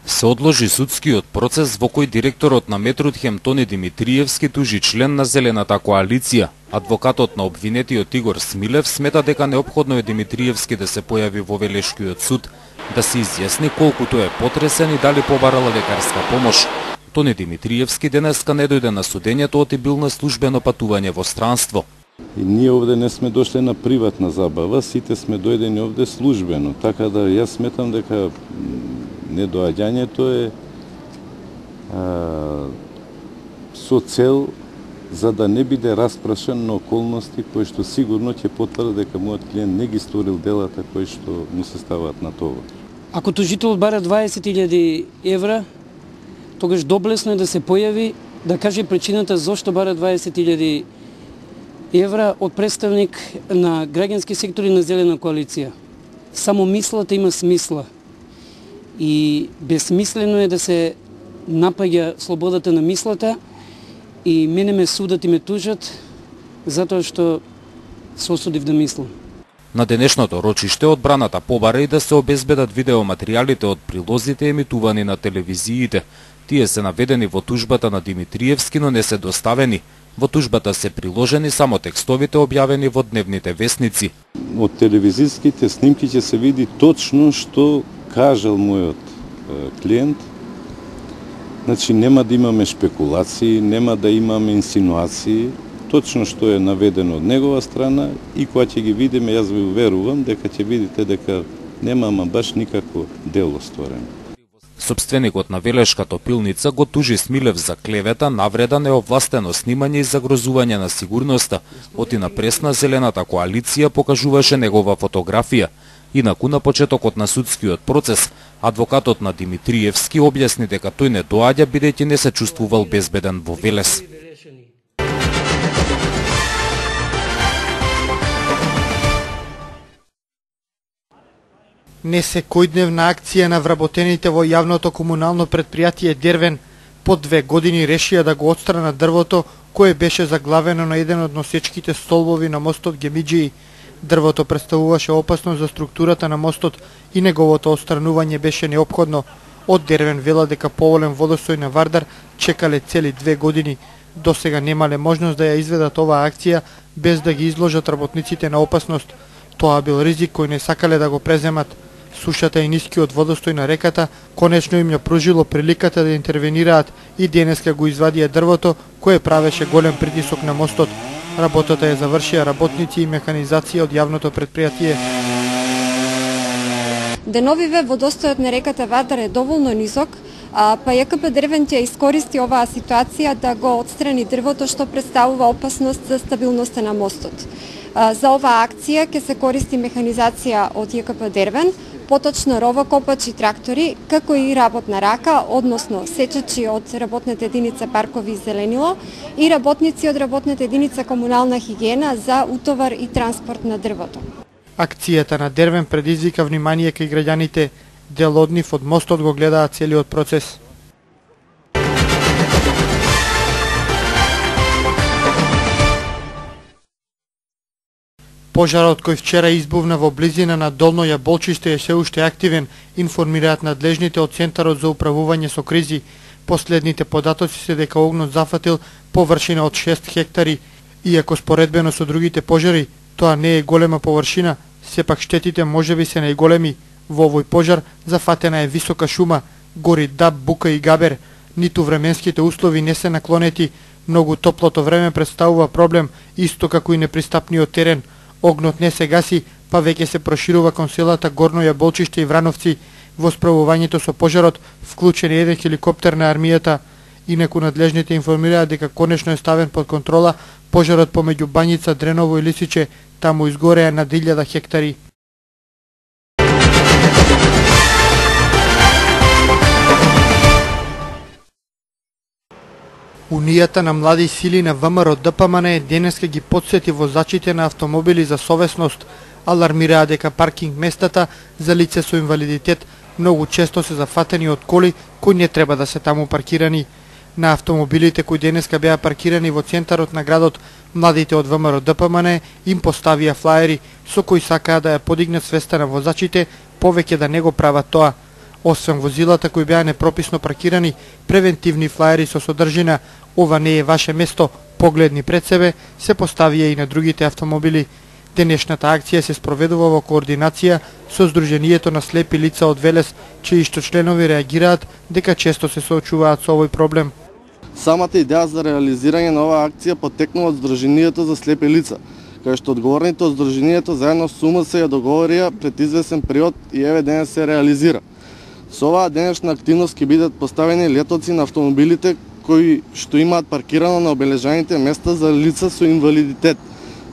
Се одложи судскиот процес во кој директорот на Метротхем Тони Димитриевски тужи член на Зелената коалиција. Адвокатот на обвинетиот Игор Смилев смета дека неопходно е Димитриевски да се појави во Велешкиот суд, да се изјасни колку тој е потресен и дали побарал лекарска помош. Тони Димитриевски денеска не дојде на судењето, оти бил на службено патување во странство. И ние овде не сме дошле на приватна забава, сите сме дојдени овде службено, така да јас сметам дека недоаѓањето е со цел за да не биде распрашен на околности кои што сигурно ќе потврдат дека мојот клиент не ги сторил делата кои што му се ставаат на товар. Ако тужителот бара 20.000 евра, тогаш доблесно е да се појави, да каже причината зошто бара 20.000 евра од представник на граѓански сектор и на Зелена коалиција. Само мислата има смисла. И безсмислено е да се напаѓа слободата на мислата и мене ме судат и ме тужат затоа што се осудив да мислам. На денешното рочиште одбраната побара и да се обезбедат видеоматеријалите од прилозите емитувани на телевизиите. Тие се наведени во тужбата на Димитриевски, но не се доставени. Во тужбата се приложени само текстовите објавени во дневните весници. Од телевизиските снимки ќе се види точно што кажал мојот клиент. Значи нема да имаме шпекулации, нема да имаме инсинуации, точно што е наведено од негова страна и кога ќе ги видиме, јас ви уверувам дека ќе видите дека нема баш никакво дело сторено. Собственикот на Велешка топилница го тужи Смилев за клевета, навреда, неовластено снимање и загрозување на сигурноста. Оти на пресна Зелената коалиција покажуваше негова фотографија. Инаку на почетокот на судскиот процес, адвокатот на Димитриевски објасни дека тој не доаѓа бидејќи не се чувствувал безбеден во Велес. Несекојдневна акција на вработените во јавното комунално предпријатие Дервен по 2 години решија да го отстранат дрвото кое беше заглавено на еден од носечките столбови на мостот Гемиџии. Дрвото представуваше опасност за структурата на мостот и неговото отстранување беше неопходно. Од Дервен вела дека поволен водостој на Вардар чекале цели 2 години. Досега немале можност да ја изведат оваа акција без да ги изложат работниците на опасност. Тоа бил ризик кој не сакале да го преземат. Сушата и нискиот водостој на реката конечно им ја пружило приликата да интервенираат и денеска го извадија дрвото кое правеше голем притисок на мостот. Работата ја завршија работници и механизација од јавното предпријатие. Деновиве водостојот на реката Вардар е доволно нисок, па ЈКП Дервен ќе искористи оваа ситуација да го отстрани дрвото што представува опасност за стабилноста на мостот. За оваа акција ќе се користи механизација од ЈКП Дервен, поточно ровокопачи трактори, како и работна рака, односно сечачи од работната единица Паркови и Зеленило и работници од работната единица Комунална хигиена за утовар и транспорт на дрвото. Акцијата на Дервен предизвика внимание кај граѓаните. Дел од нив од мостот го гледаат целиот процес. Пожарот кој вчера избувна во близина на Долно Јаболчиште е се уште активен, информираат надлежните од Центарот за управување со кризи. Последните податоци се дека огнот зафатил површина од 6 хектари. Иако споредбено со другите пожари, тоа не е голема површина, сепак штетите можеби се најголеми. Во овој пожар зафатена е висока шума, гори даб, бука и габер. Ниту временските услови не се наклонети, многу топлото време представува проблем, исто како и непристапниот терен. Огнот не се гаси, па веќе се проширува кон селата Горно Јаболчиште и Врановци. Во справувањето со пожарот вклучен е еден хеликоптер на армијата. Инаку надлежните информираат дека конечно е ставен под контрола пожарот помеѓу Бањица, Дреново и Лисиче, таму изгореа на 1000 хектари. Унијата на млади сили на ВМРО ДПМН денеска ги потсети возачите на автомобили за совесност. Алармираа дека паркинг местата за лице со инвалидитет многу често се зафатени од коли кои не треба да се таму паркирани. На автомобилите кои денеска беа паркирани во центарот на градот, младите од ВМРО ДПМН им поставија флаери со кои сакаа да ја подигнат свеста на возачите повеќе да не го прават тоа. Освен возилата кои беа непрописно паркирани, превентивни флаери со содржина "Ова не е ваше место, погледни пред себе" се поставија и на другите автомобили. Денешната акција се спроведува во координација со Сдруженијето на слепи лица од Велес, чии што членови реагираат дека често се соочуваат со овој проблем. Самата идеја за реализирање на оваа акција потекнува од Сдруженијето за слепи лица, кај што одговорните од Сдруженијето заедно со УМС ја договорија пред извесен период и еве денес се реализира. Со оваа денешна активност ќе бидат поставени летоци на автомобилите кои што имаат паркирано на обележаните места за лица со инвалидитет,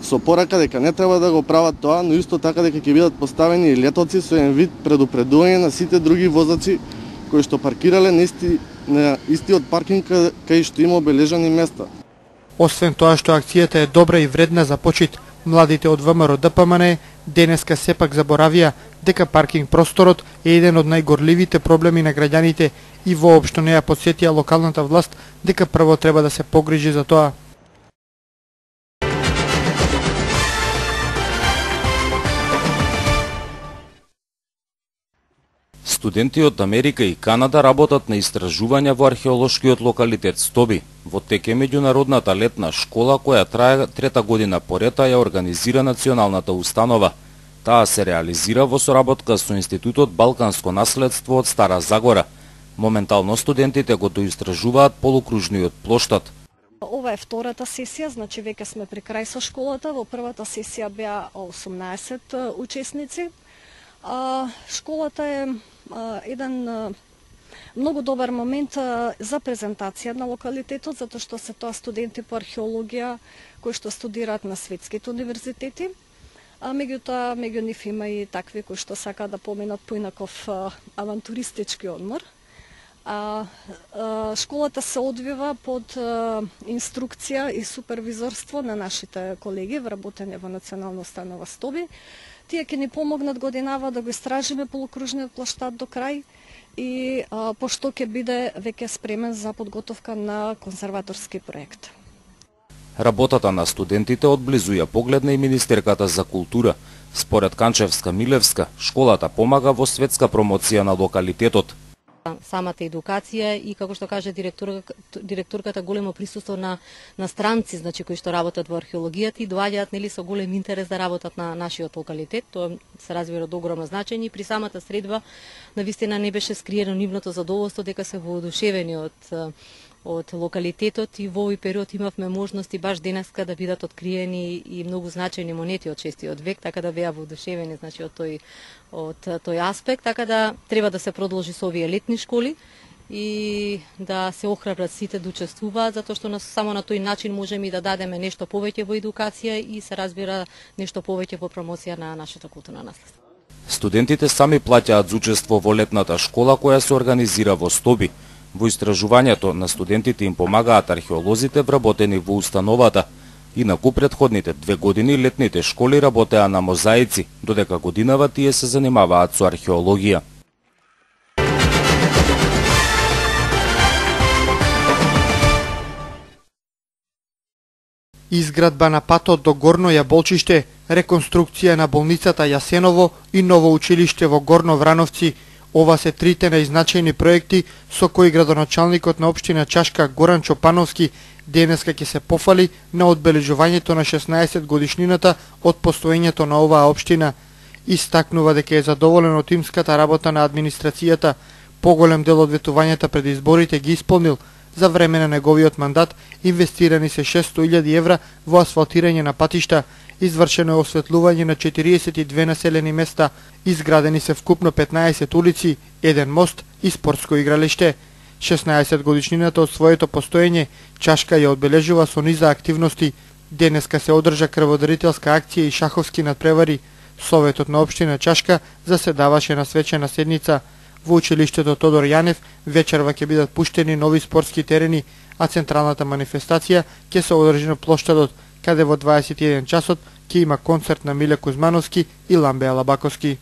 со порака дека не треба да го прават тоа, но исто така дека ќе бидат поставени и летоци со еден вид предупредување на сите други возачи кои што паркирале на истиот паркинг кај што има обележани места. Освен тоа што акцијата е добра и вредна за почит, младите од ВМРО ДПМН денеска сепак заборавија дека паркинг просторот е еден од најгорливите проблеми на граѓаните и воопшто не ја потсетија локалната власт дека прво треба да се погрижи за тоа. Студенти од Америка и Канада работат на истражувања во археолошкиот локалитет Стоби. Во тек е меѓународната летна школа која трае трета година поред, ја организира националната установа. Таа се реализира во соработка со Институтот Балканско наследство од Стара Загора. Моментално студентите го доистражуваат полукружниот плоштад. Ова е втората сесија, значи веќе сме при крај со школата. Во првата сесија беа 18 учесници. Школата е еден многу добар момент за презентација на локалитетот, затоа што се тоа студенти по археологија кои што студираат на светските универзитети. Меѓутоа, меѓу нив има и такви кои што сакаат да поминат поинаков авантуристички одмор. Школата се одвива под инструкција и супервизорство на нашите колеги вработени во Национална установа Стоби. Тие ќе ни помогнат годинава да го истражиме полукружниот плоштад до крај и пошто ќе биде веќе спремен за подготовка на конзерваторски проект. Работата на студентите одблизу ја погледна и Министерката за култура. Според Канчевска-Милевска, школата помага во светска промоција на локалитетот. Самата едукација и, како што каже директорката, големо присуство на странци, значи кои што работат во археологијата и доаѓаат нели со голем интерес да работат на нашиот локалитет. Тоа се разбира од огромно значење. При самата средба навистина не беше скриено нивното задоволство дека се воодушевени од локалитетот и во овој период имавме можности баш денеска да бидат откриени и многу значајни монети од 6-тиот век, така да беа воодушевени значи од тој аспект, така да треба да се продолжи со овие летни школи и да се охрабрат сите да учествуваат, затоа што само на тој начин можеме и да дадеме нешто повеќе во едукација и се разбира нешто повеќе во промоција на нашето културно наследство. Студентите сами плаќаат за учество во летната школа која се организира во Стоби. Во истражувањето на студентите им помагаат археолозите вработени во установата. Инаку претходните 2 години летните школи работеа на мозаици, додека годинава тие се занимаваат со археологија. Изградба на патот до Горно Јаболчиште, реконструкција на болницата Јасеново и ново училиште во Горно Врановци. Ова се трите најзначајни проекти со кои градоначалникот на општина Чашка Горан Чопановски денеска ќе се пофали на одбележувањето на 16 годишнината од постоењето на оваа општина. Истакнува дека е задоволен од тимската работа на администрацијата. Поголем дел од ветувањата пред изборите ги исполнил. За време на неговиот мандат инвестирани се 600.000 евра во асфалтирање на патишта, извршено е осветлување на 42 населени места, изградени се вкупно 15 улици, еден мост и спортско игралиште. 16 годишнината од своето постоење, Чашка ја одбележува со низа активности. Денеска се одржа крводарителска акција и шаховски надпревари. Советот на општина Чашка заседаваше на свечена седница. Во училиштето Тодор Јанев вечерва ќе бидат пуштени нови спортски терени, а централната манифестација ќе се одржи на плоштадот, каде во 21 часот ќе има концерт на Миле Кузмановски и Ламбе Алабаковски.